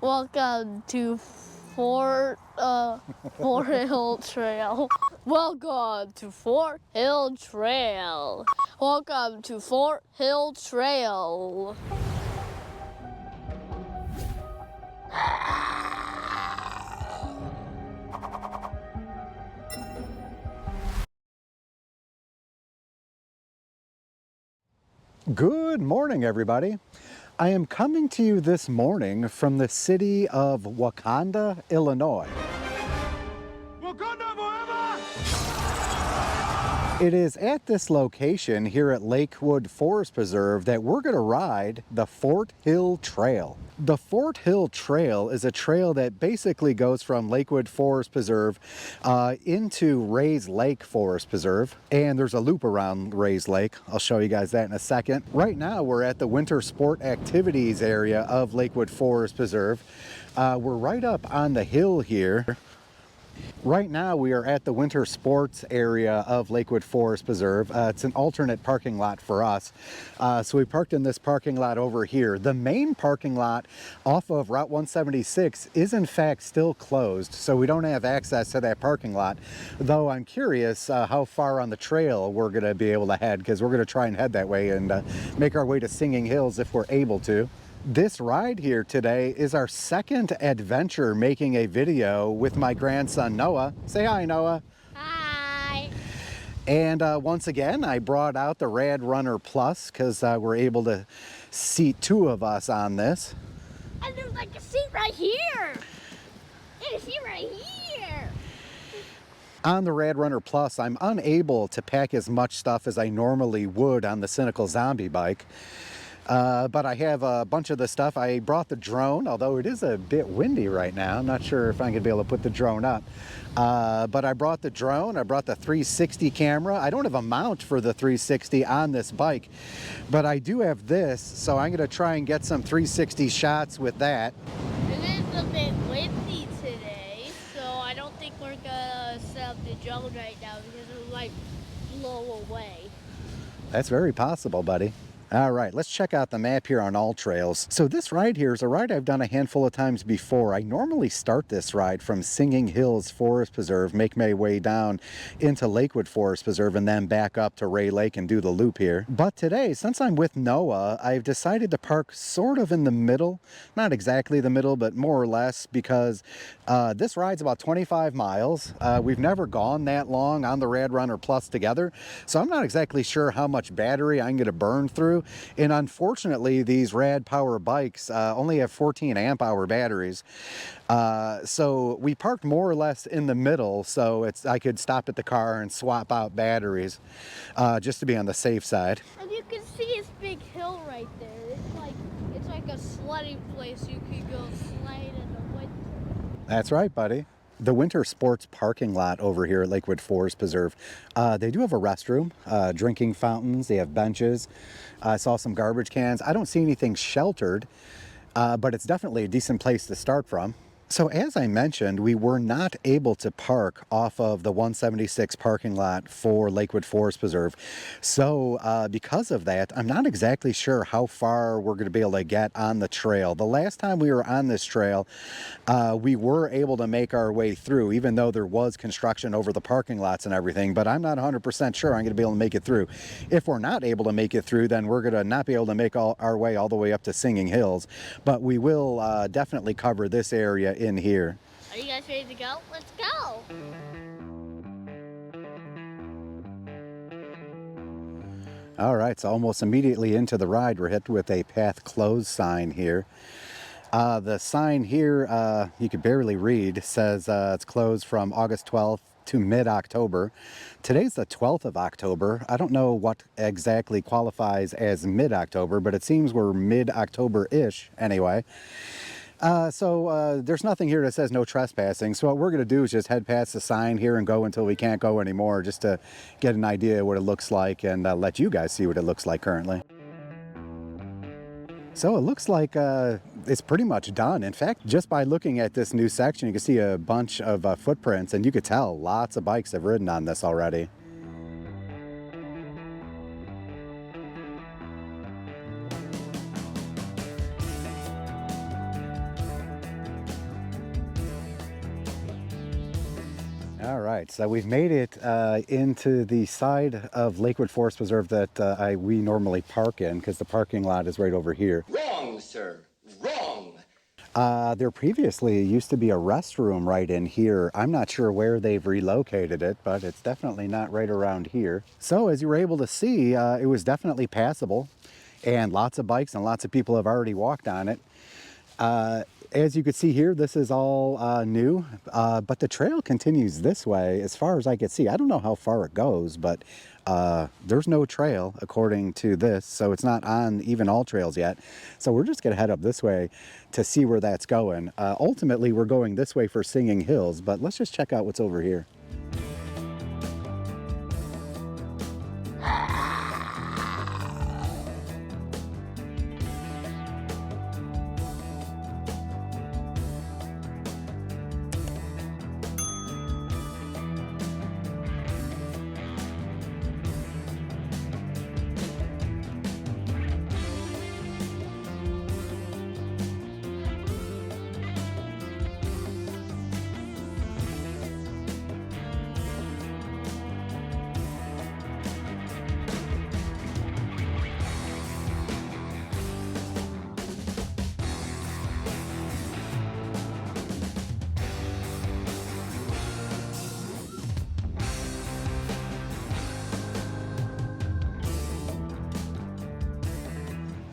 Welcome to Fort Hill Trail. Welcome to Fort Hill Trail. Welcome to Fort Hill Trail. Good morning, everybody. I am coming to you this morning from the city of Wauconda, Illinois. Wauconda forever! It is at this location here at Lakewood Forest Preserve that we're going to ride the Fort Hill Trail. The Fort Hill Trail is a trail that basically goes from Lakewood Forest Preserve into Rays Lake Forest Preserve, and there's a loop around Rays Lake. I'll show you guys that in a second. Right now we're at the winter sport activities area of Lakewood Forest Preserve. We're right up on the hill here. Right now we are at the winter sports area of Lakewood Forest Preserve. It's an alternate parking lot for us. So we parked in this parking lot over here. The main parking lot off of Route 176 is in fact still closed, so we don't have access to that parking lot. Though I'm curious how far on the trail we're going to be able to head, because we're going to try and head that way and make our way to Singing Hills if we're able to. This ride here today is our second adventure making a video with my grandson Noah. Say hi, Noah. Hi. And once again, I brought out the Rad Runner Plus because we're able to seat two of us on this. And there's like a seat right here. There's a seat right here. On the Rad Runner Plus, I'm unable to pack as much stuff as I normally would on the Cynical Zombie bike. But I have a bunch of the stuff. I brought the drone, although it is a bit windy right now. I'm not sure if I'm going to be able to put the drone up. But I brought the drone. I brought the 360 camera. I don't have a mount for the 360 on this bike, but I do have this, so I'm going to try and get some 360 shots with that. It is a bit windy today, so I don't think we're going to set up the drone right now because it might blow away. That's very possible, buddy. All right, let's check out the map here on AllTrails. So this ride here is a ride I've done a handful of times before. I normally start this ride from Singing Hills Forest Preserve, make my way down into Lakewood Forest Preserve, and then back up to Ray Lake and do the loop here. But today, since I'm with Noah, I've decided to park sort of in the middle. Not exactly the middle, but more or less, because this ride's about 25 miles. We've never gone that long on the Rad Runner Plus together, so I'm not exactly sure how much battery I'm going to burn through. And unfortunately, these Rad Power bikes only have 14 amp hour batteries. So we parked more or less in the middle, so I could stop at the car and swap out batteries just to be on the safe side. And you can see this big hill right there. It's like a sledding place. You could go slide in the winter. That's right, buddy. The winter sports parking lot over here at Lakewood Forest Preserve, they do have a restroom, drinking fountains, they have benches. I saw some garbage cans. I don't see anything sheltered, but it's definitely a decent place to start from. So as I mentioned, we were not able to park off of the 176 parking lot for Lakewood Forest Preserve. So because of that, I'm not exactly sure how far we're going to be able to get on the trail. The last time we were on this trail, we were able to make our way through, even though there was construction over the parking lots and everything. But I'm not 100% sure I'm going to be able to make it through. If we're not able to make it through, then we're going to not be able to make our way all the way up to Singing Hills. But we will definitely cover this area in here. Are you guys ready to go? Let's go! All right, so almost immediately into the ride, we're hit with a path closed sign here. The sign here, you can barely read, says it's closed from August 12th to mid-October. Today's the 12th of October. I don't know what exactly qualifies as mid-October, but it seems we're mid-October-ish anyway. So there's nothing here that says no trespassing. So what we're going to do is just head past the sign here and go until we can't go anymore, just to get an idea of what it looks like and let you guys see what it looks like currently. So it looks like it's pretty much done. In fact, just by looking at this new section, you can see a bunch of footprints, and you could tell lots of bikes have ridden on this already. All right, so we've made it into the side of Lakewood Forest Preserve that we normally park in, because the parking lot is right over here. Wrong, sir. Wrong. There previously used to be a restroom right in here. I'm not sure where they've relocated it, but it's definitely not right around here. So as you were able to see, it was definitely passable, and lots of bikes and lots of people have already walked on it. As you can see here, this is all new, but the trail continues this way as far as I can see. I don't know how far it goes, but there's no trail according to this, so it's not on even AllTrails yet. So we're just gonna head up this way to see where that's going. Ultimately, we're going this way for Singing Hills, but let's just check out what's over here.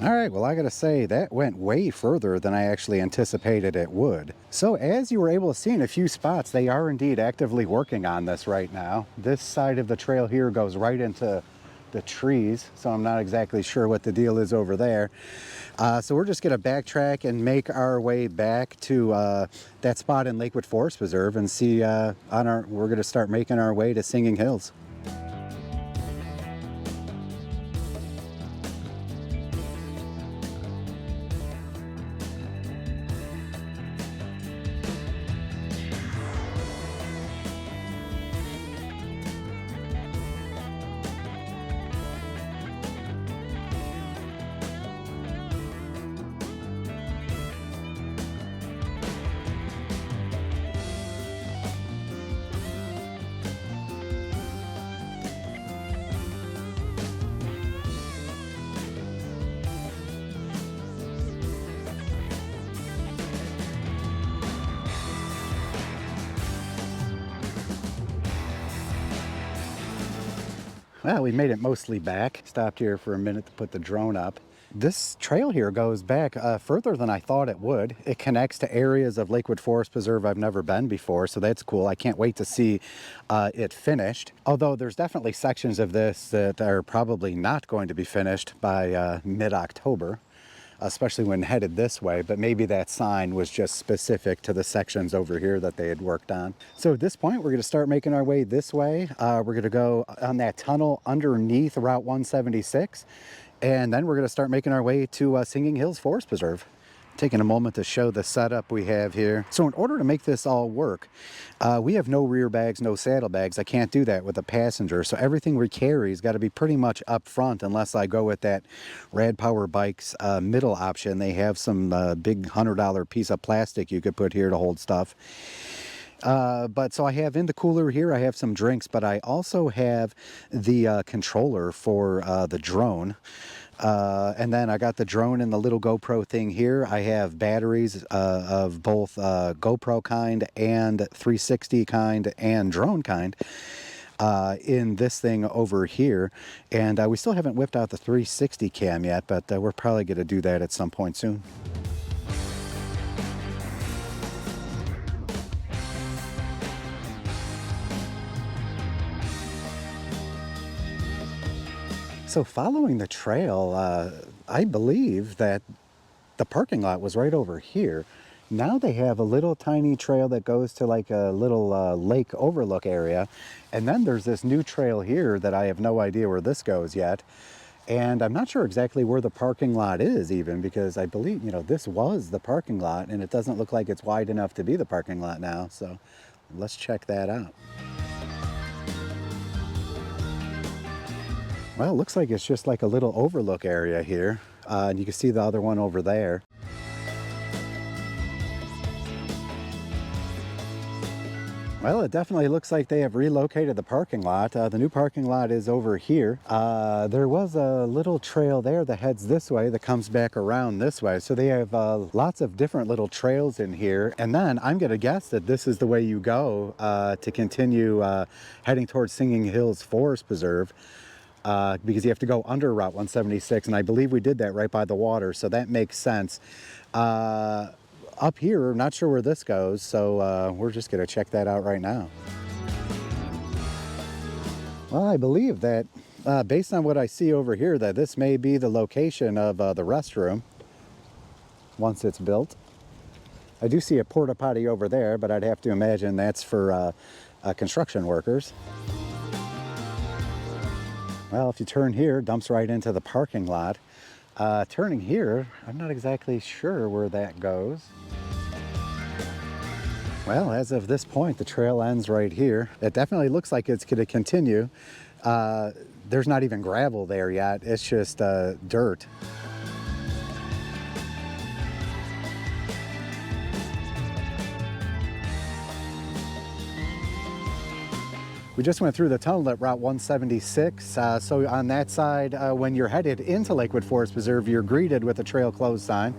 All right, well, I gotta say, that went way further than I actually anticipated it would. So as you were able to see in a few spots, they are indeed actively working on this right now. This side of the trail here goes right into the trees, so I'm not exactly sure what the deal is over there. So we're just gonna backtrack and make our way back to that spot in Lakewood Forest Preserve and see, we're gonna start making our way to Singing Hills. Well, we made it mostly back. Stopped here for a minute to put the drone up. This trail here goes back further than I thought it would. It connects to areas of Lakewood Forest Preserve I've never been before, so that's cool. I can't wait to see it finished. Although there's definitely sections of this that are probably not going to be finished by mid-October, especially when headed this way, but maybe that sign was just specific to the sections over here that they had worked on. So at this point, we're gonna start making our way this way. We're gonna go on that tunnel underneath Route 176, and then we're gonna start making our way to Singing Hills Forest Preserve. Taking a moment to show the setup we have here. So in order to make this all work, we have no rear bags, no saddlebags. I can't do that with a passenger. So everything we carry has got to be pretty much up front unless I go with that Rad Power Bikes middle option. They have some big $100 piece of plastic you could put here to hold stuff. But so I have in the cooler here, I have some drinks, but I also have the controller for the drone. And then I got the drone and the little GoPro thing here. I have batteries of both GoPro kind and 360 kind and drone kind in this thing over here. And we still haven't whipped out the 360 cam yet, but we're probably going to do that at some point soon. So following the trail, I believe that the parking lot was right over here. Now they have a little tiny trail that goes to like a little lake overlook area. And then there's this new trail here that I have no idea where this goes yet. And I'm not sure exactly where the parking lot is even, because I believe, you know, this was the parking lot and it doesn't look like it's wide enough to be the parking lot now. So let's check that out. Well, it looks like it's just like a little overlook area here. And you can see the other one over there. Well, it definitely looks like they have relocated the parking lot. The new parking lot is over here. There was a little trail there that heads this way that comes back around this way. So they have lots of different little trails in here. And then I'm going to guess that this is the way you go to continue heading towards Singing Hills Forest Preserve. Because you have to go under Route 176, and I believe we did that right by the water, so that makes sense. Up here, not sure where this goes, so we're just going to check that out right now. Well, I believe that, based on what I see over here, that this may be the location of the restroom once it's built. I do see a porta potty over there, but I'd have to imagine that's for construction workers. Well, if you turn here, it dumps right into the parking lot. Turning here, I'm not exactly sure where that goes. Well, as of this point, the trail ends right here. It definitely looks like it's going to continue. There's not even gravel there yet. It's just dirt. We just went through the tunnel at Route 176. So on that side, when you're headed into Lakewood Forest Preserve, you're greeted with a trail closed sign.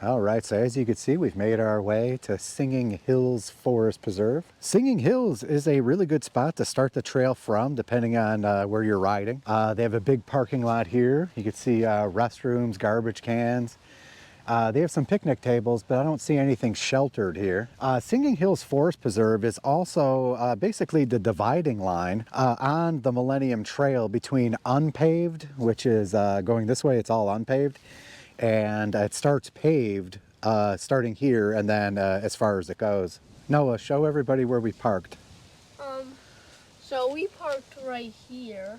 All right, so as you can see, we've made our way to Singing Hills Forest Preserve. Singing Hills is a really good spot to start the trail from, depending on where you're riding. They have a big parking lot here. You can see restrooms, garbage cans. They have some picnic tables, but I don't see anything sheltered here. Singing Hills Forest Preserve is also basically the dividing line on the Millennium Trail between unpaved, which is going this way, it's all unpaved, and it starts paved starting here and then as far as it goes. Noah, show everybody where we parked. So we parked right here.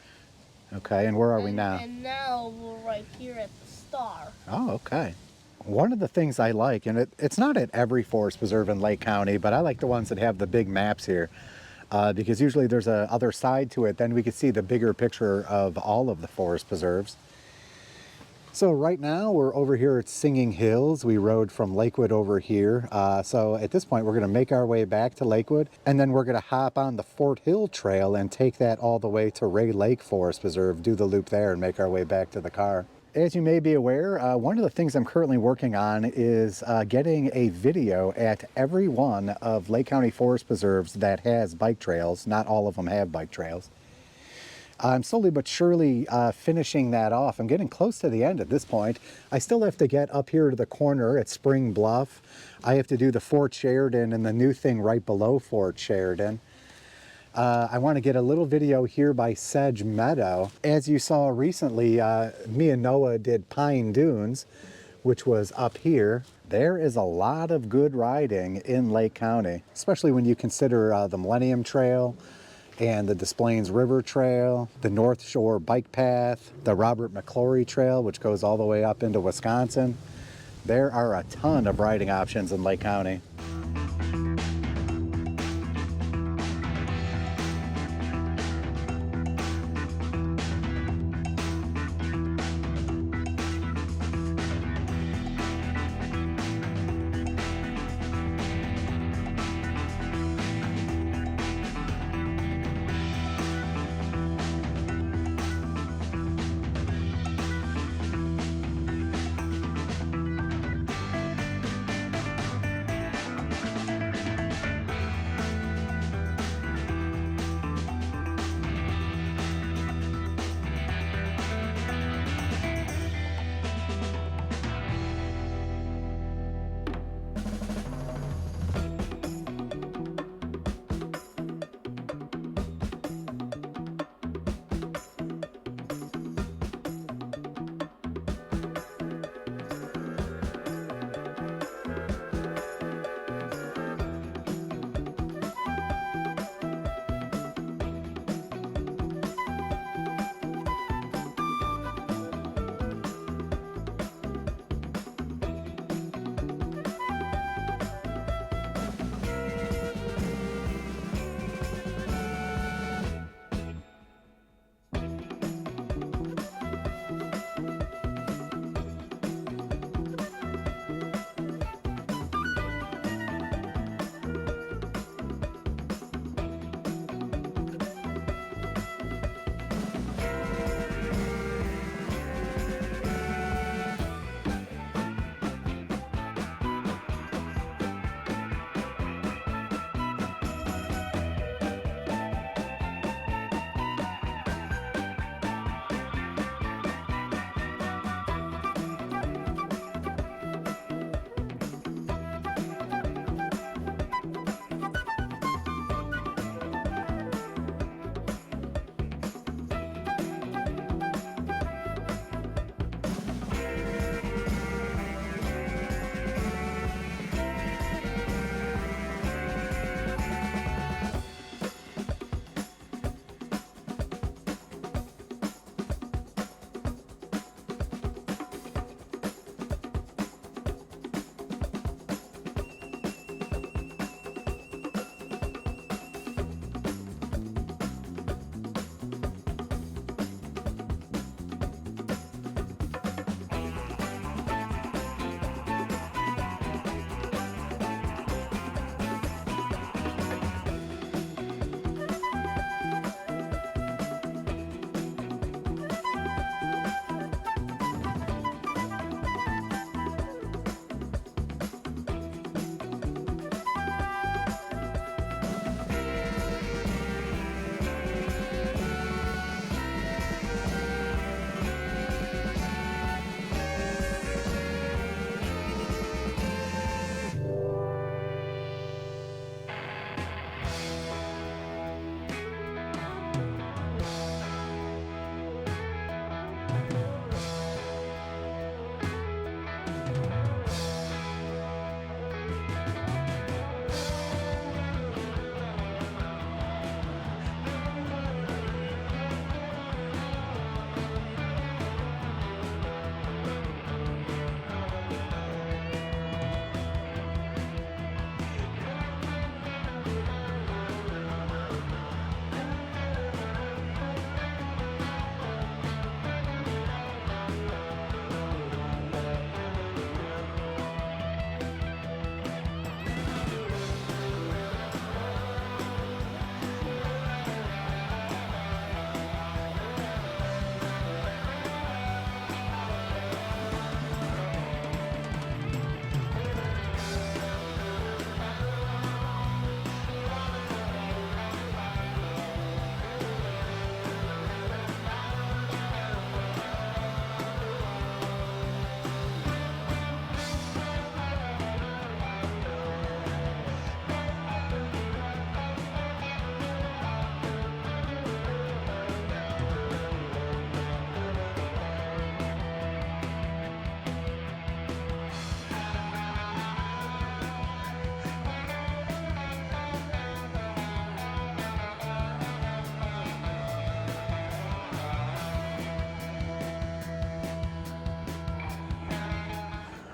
Okay, and where are we now? And now we're right here at the Star. Oh, okay. One of the things I like, and it's not at every forest preserve in Lake County, but I like the ones that have the big maps here because usually there's a other side to it. Then we can see the bigger picture of all of the forest preserves. So right now we're over here at Singing Hills. We rode from Lakewood over here. So at this point we're going to make our way back to Lakewood, and then we're going to hop on the Fort Hill Trail and take that all the way to Ray Lake Forest Preserve, do the loop there, and make our way back to the car. As you may be aware, one of the things I'm currently working on is getting a video at every one of Lake County Forest Preserves that has bike trails. Not all of them have bike trails. I'm slowly but surely finishing that off. I'm getting close to the end at this point. I still have to get up here to the corner at Spring Bluff. I have to do the Fort Sheridan and the new thing right below Fort Sheridan. I want to get a little video here by Sedge Meadow. As you saw recently, me and Noah did Pine Dunes, which was up here. There is a lot of good riding in Lake County, especially when you consider the Millennium Trail and the Des Plaines River Trail, the North Shore Bike Path, the Robert McClory Trail, which goes all the way up into Wisconsin. There are a ton of riding options in Lake County.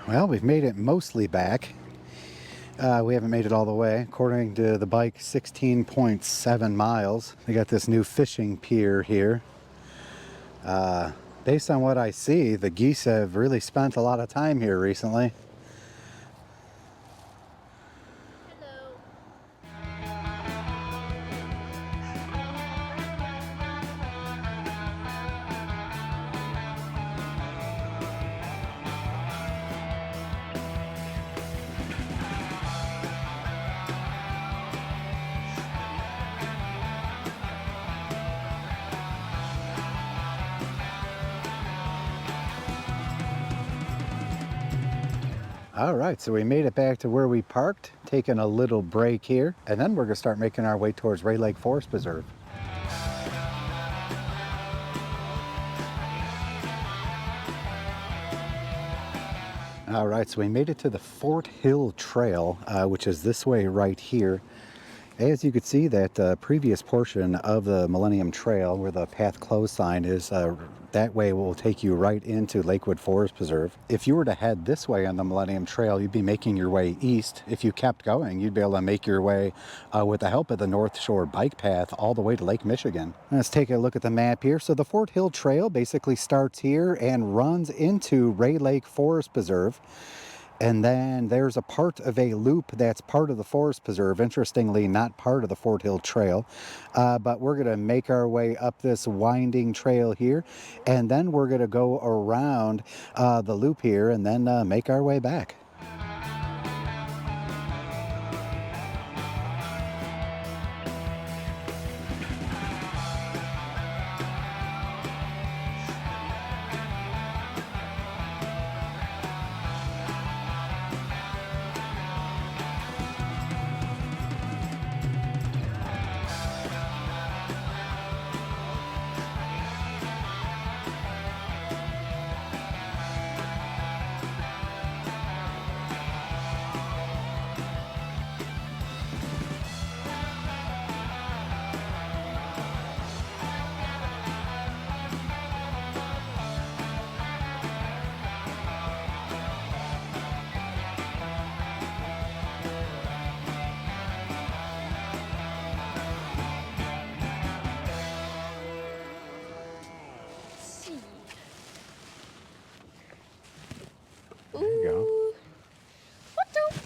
Well, we've made it mostly back. We haven't made it all the way. According to the bike, 16.7 miles. We got this new fishing pier here. Based on what I see, the geese have really spent a lot of time here recently. Hello. All right, so we made it back to where we parked, taking a little break here, and then we're gonna start making our way towards Ray Lake Forest Preserve. All right, so we made it to the Fort Hill Trail, which is this way right here. As you could see, that previous portion of the Millennium Trail where the path closed sign is, that way will take you right into Lakewood Forest Preserve. If you were to head this way on the Millennium Trail, you'd be making your way east. If you kept going, you'd be able to make your way with the help of the North Shore Bike Path all the way to Lake Michigan. Let's take a look at the map here. So the Fort Hill Trail basically starts here and runs into Ray Lake Forest Preserve. And then there's a part of a loop that's part of the Forest Preserve, interestingly not part of the Fort Hill Trail. But we're going to make our way up this winding trail here, and then we're going to go around the loop here and then make our way back. There you go. What the?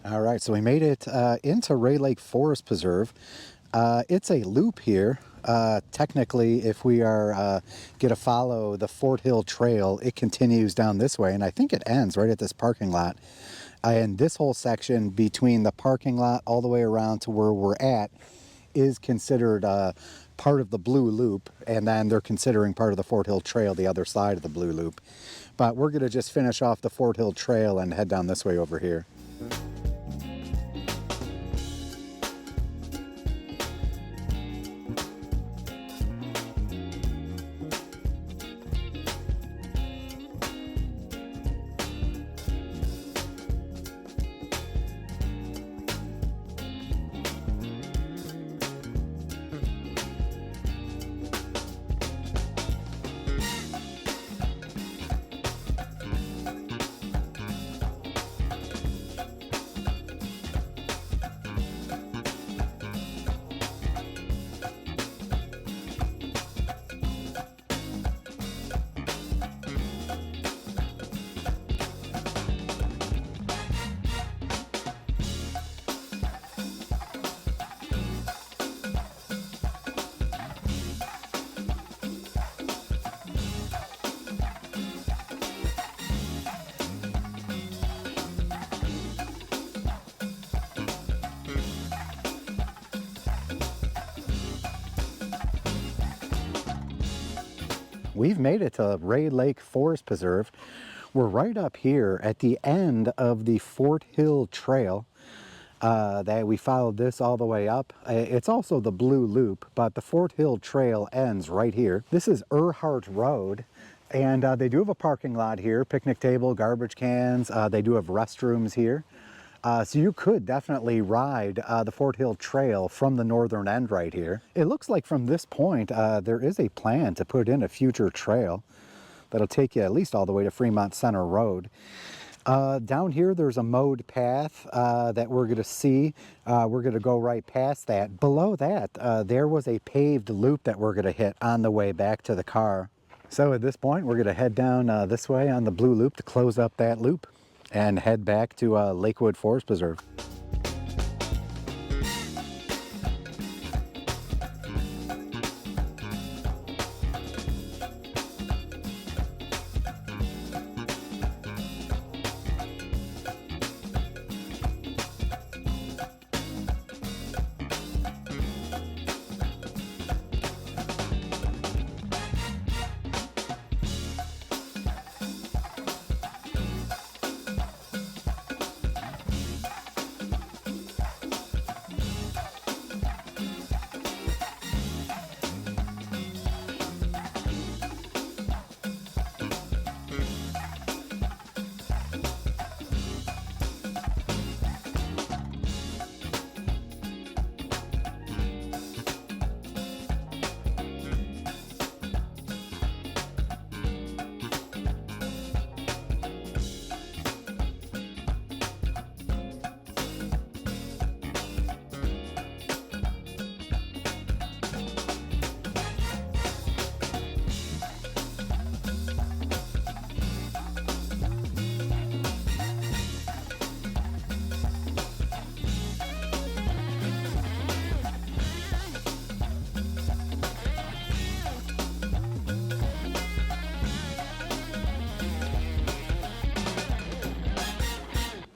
All right, so we made it into Ray Lake Forest Preserve. It's a loop here. Technically, if we are going to follow the Fort Hill Trail, it continues down this way, and I think it ends right at this parking lot. And this whole section between the parking lot all the way around to where we're at is considered part of the Blue Loop, and then they're considering part of the Fort Hill Trail, the other side of the Blue Loop. But we're going to just finish off the Fort Hill Trail and head down this way over here. We've made it to Ray Lake Forest Preserve. We're right up here at the end of the Fort Hill Trail. That we followed this all the way up. It's also the Blue Loop, but the Fort Hill Trail ends right here. This is Earhart Road, and they do have a parking lot here, picnic table, garbage cans. They do have restrooms here. So you could definitely ride the Fort Hill Trail from the northern end right here. It looks like from this point, there is a plan to put in a future trail that'll take you at least all the way to Fremont Center Road. Down here there's a mowed path that we're going to see. We're going to go right past that. Below that there was a paved loop that we're going to hit on the way back to the car. So at this point we're going to head down this way on the Blue Loop to close up that loop and head back to Lakewood Forest Preserve.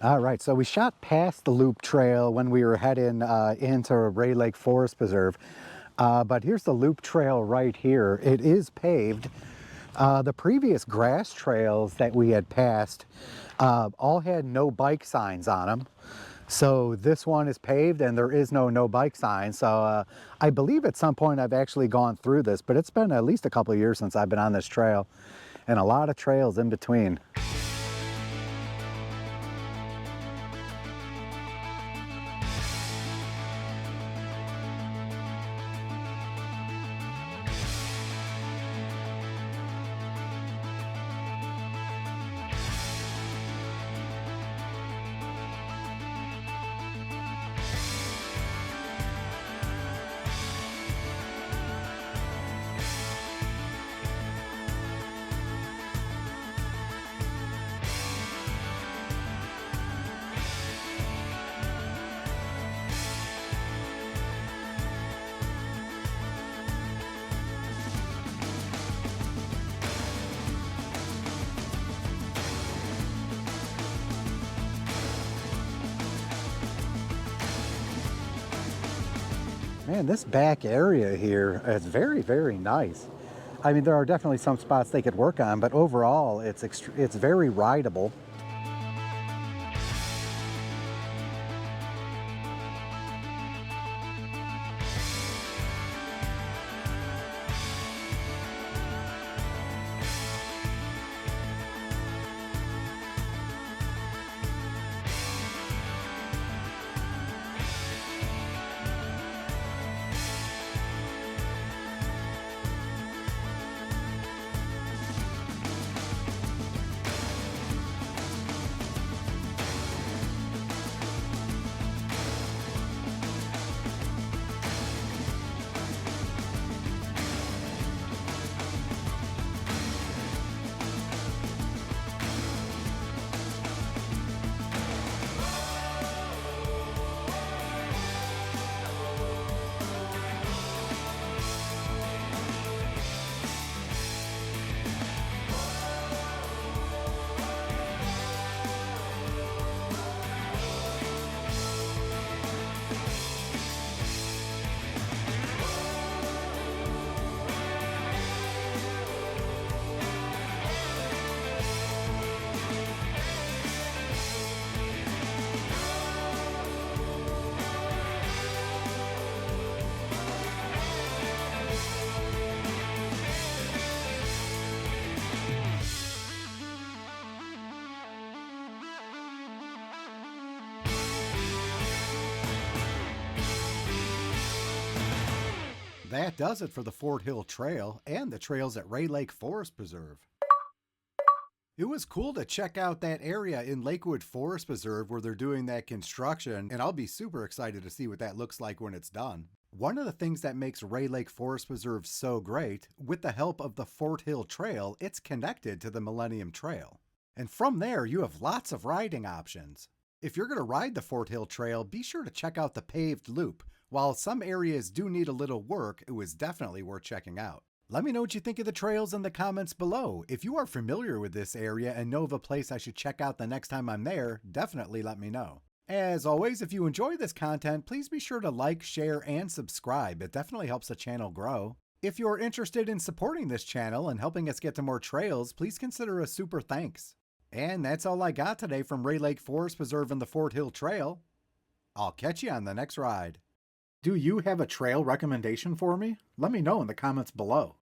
All right, so we shot past the loop trail when we were heading into Ray Lake Forest Preserve, but here's the loop trail right here. It is paved. The previous grass trails that we had passed all had no bike signs on them. So this one is paved and there is no bike sign. So I believe at some point I've actually gone through this, but it's been at least a couple of years since I've been on this trail, and a lot of trails in between. Man, this back area here is very, very nice. I mean, there are definitely some spots they could work on, but overall, it's very rideable. that does it for the Fort Hill Trail and the trails at Ray Lake Forest Preserve. It was cool to check out that area in Lakewood Forest Preserve where they're doing that construction, and I'll be super excited to see what that looks like when it's done. One of the things that makes Ray Lake Forest Preserve so great, with the help of the Fort Hill Trail, it's connected to the Millennium Trail. And from there, you have lots of riding options. If you're going to ride the Fort Hill Trail, be sure to check out the paved loop. While some areas do need a little work, it was definitely worth checking out. Let me know what you think of the trails in the comments below. If you are familiar with this area and know of a place I should check out the next time I'm there, definitely let me know. As always, if you enjoy this content, please be sure to like, share, and subscribe. It definitely helps the channel grow. If you're interested in supporting this channel and helping us get to more trails, please consider a super thanks. And that's all I got today from Ray Lake Forest Preserve and the Fort Hill Trail. I'll catch you on the next ride. Do you have a trail recommendation for me? Let me know in the comments below.